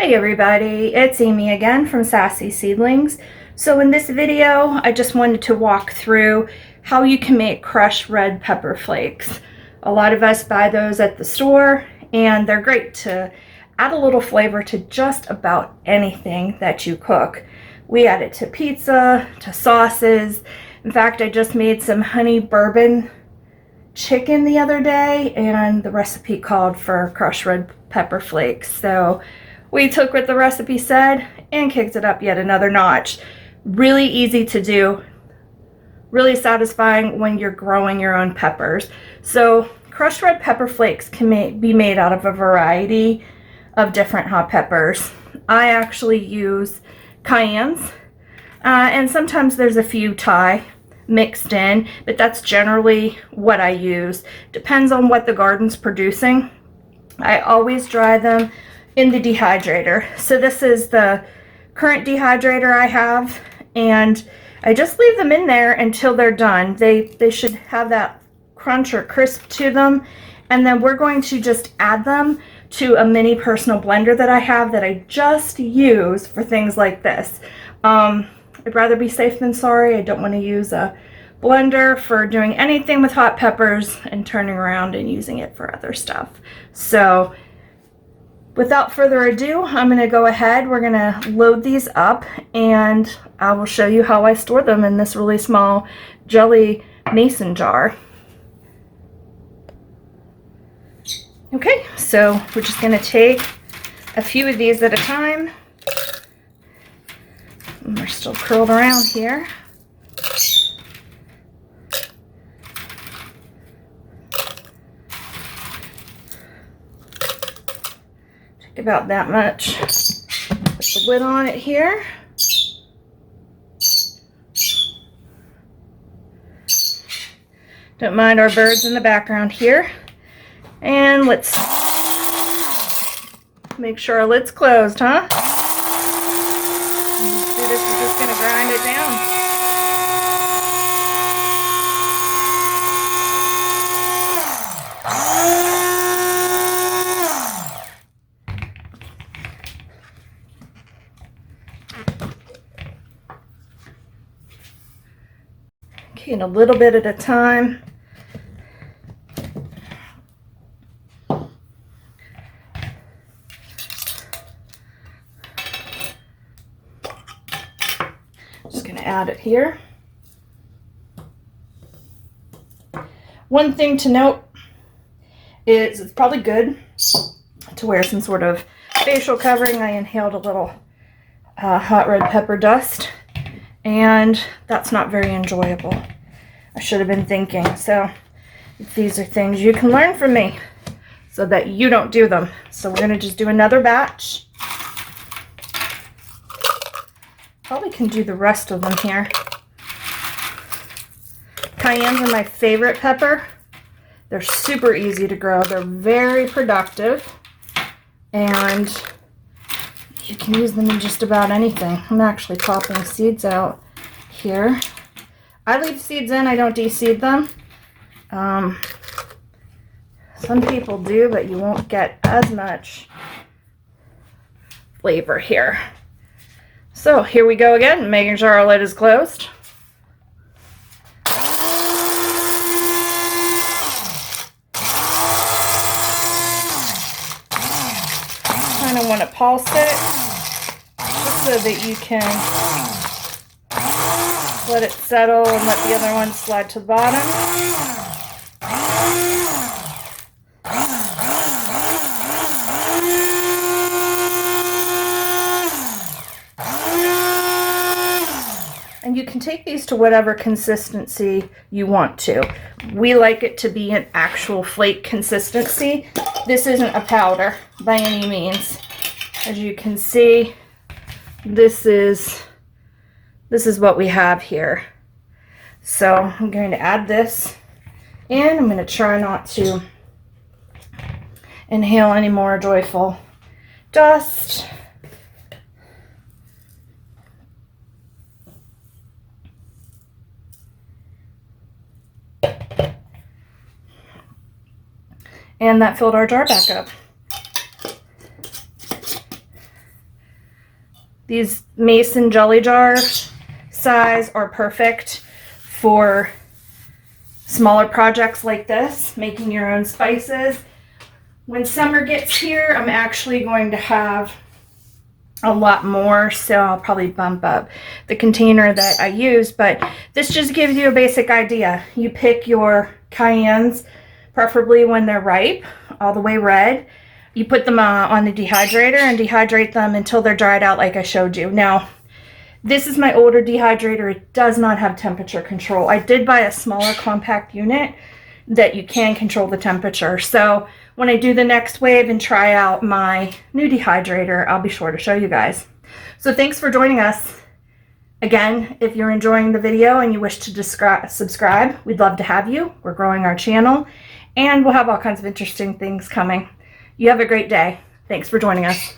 Hey everybody, it's Amy again from Sassy Seedlings. So in this video, I just wanted to walk through how you can make crushed red pepper flakes. A lot of us buy those at the store and they're great to add a little flavor to just about anything that you cook. We add it to pizza, to sauces. In fact, I just made some honey bourbon chicken the other day and the recipe called for crushed red pepper flakes. So we took what the recipe said and kicked it up yet another notch. Really easy to do, really satisfying when you're growing your own peppers. So crushed red pepper flakes can be made out of a variety of different hot peppers. I actually use cayennes, and sometimes there's a few Thai mixed in, but that's generally what I use. Depends on what the garden's producing. I always dry them in the dehydrator. So this is the current dehydrator I have, and I just leave them in there until they're done. They should have that crunch or crisp to them, and then we're going to just add them to a mini personal blender that I have that I just use for things like this. I'd rather be safe than sorry. I don't want to use a blender for doing anything with hot peppers and turning around and using it for other stuff. So without further ado, I'm going to go ahead. We're going to load these up and I will show you how I store them in this really small jelly mason jar. Okay, so we're just going to take a few of these at a time. And they're still curled around here. Take about that much. Put the lid on it here. Don't mind our birds in the background here. And let's make sure our lid's closed, huh? This is just going to grind it down. Okay, and a little bit at a time. Just going to add it here. One thing to note is it's probably good to wear some sort of facial covering. I inhaled a little hot red pepper dust, and that's not very enjoyable. I should have been thinking. So these are things you can learn from me so that you don't do them. So we're going to just do another batch. Probably can do the rest of them here. Cayennes are my favorite pepper. They're super easy to grow. They're very productive, and you can use them in just about anything. I'm actually popping seeds out here. I leave seeds in. I don't de-seed them. Some people do, but you won't get as much flavor here. So here we go again, making sure our lid is closed. Kind of want to pulse it just so that you can let it settle and let the other one slide to the bottom. And you can take these to whatever consistency you want to. We like it to be an actual flake consistency. This isn't a powder by any means. As you can see, this is what we have here. So I'm going to add this, and I'm going to try not to inhale any more joyful dust. And that filled our jar back up. These mason jelly jar size are perfect for smaller projects like this, making your own spices. When summer gets here, I'm actually going to have a lot more, so I'll probably bump up the container that I use, but this just gives you a basic idea. You pick your cayennes, preferably when they're ripe, all the way red. You put them on the dehydrator and dehydrate them until they're dried out like I showed you. Now, this is my older dehydrator. It does not have temperature control. I did buy a smaller compact unit that you can control the temperature. So when I do the next wave and try out my new dehydrator, I'll be sure to show you guys. So thanks for joining us. Again, if you're enjoying the video and you wish to subscribe, we'd love to have you. We're growing our channel and we'll have all kinds of interesting things coming. You have a great day. Thanks for joining us.